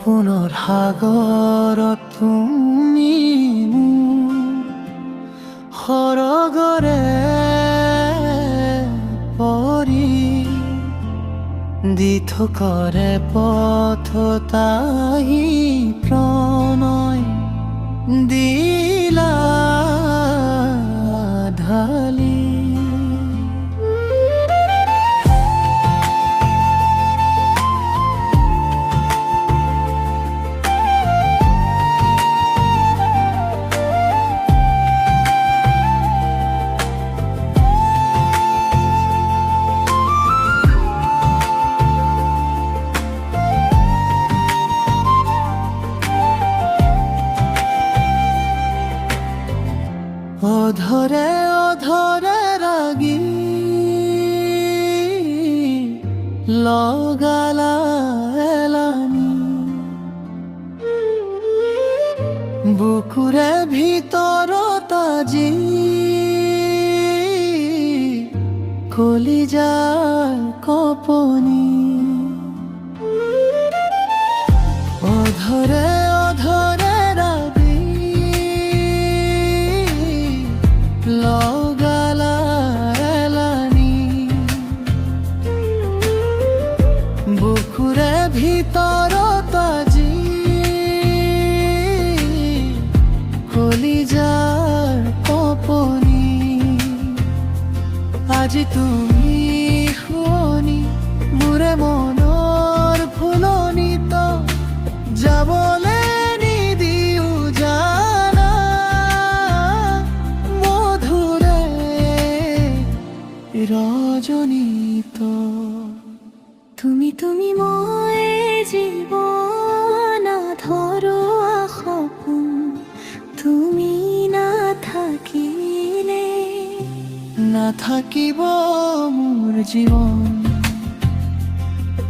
সপোনৰ সাগৰত তুমি সৰগৰে পৰি দি থকৰে পথতাহি প্ৰণয় দিলা ঢালি। অধৰে অধৰে ৰাগি লগালা এলানি, বুকুৰে ভিতৰত আজি কলিজাৰ কপনি। অধৰে অধৰে লগালা এলানি, বুকুৰে ভিতৰত আজি কলিজাৰ কপনি। আজি তুমি শুৱনি মোৰে মনৰ ফুলনিত যাবলে ৰজনীত। তুমি তুমি মই জীৱন ধৰোৱা সপোন, তুমি নাথাকিলে নাথাকিব মোৰ জীৱন।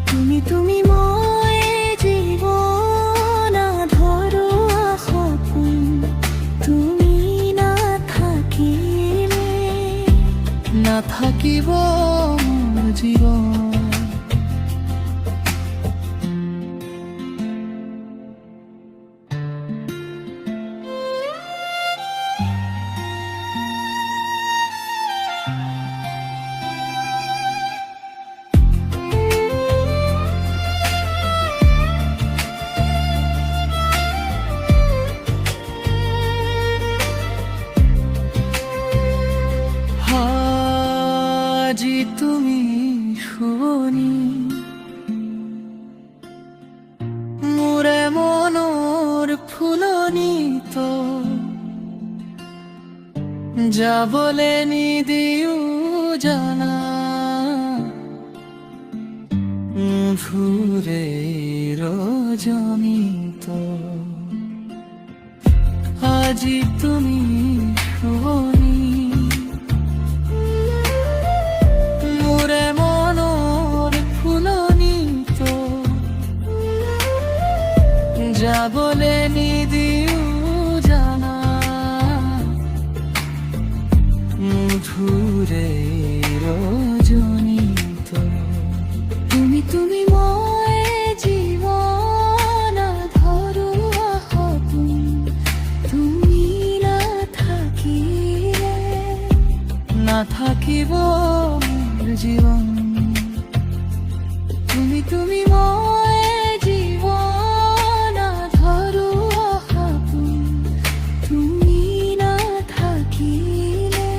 তুমি তুমি মই জীৱন ধৰোৱা সপোন, তুমি নাথাকিলে নাথাকিব মোৰ জীৱন। আজি তুমি শুৱনি মোৰে মনৰ ফুলনিত যাবলে নিদিও জানা, ফুৰে ৰজনীত। আজি তুমি শুৱনি যাবলে নিদিও জানা, মধুৰে ৰজনীত। তুমি তুমি মই জীৱন ধৰোৱা সপোন, তুমি নাথাকিলে নাথাকিব মোৰ জীৱন। তুমি তুমি মই জীৱন ধৰোৱা সপোন, তুমি নাথাকিলে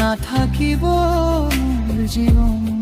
নাথাকিব মোৰ জীৱন।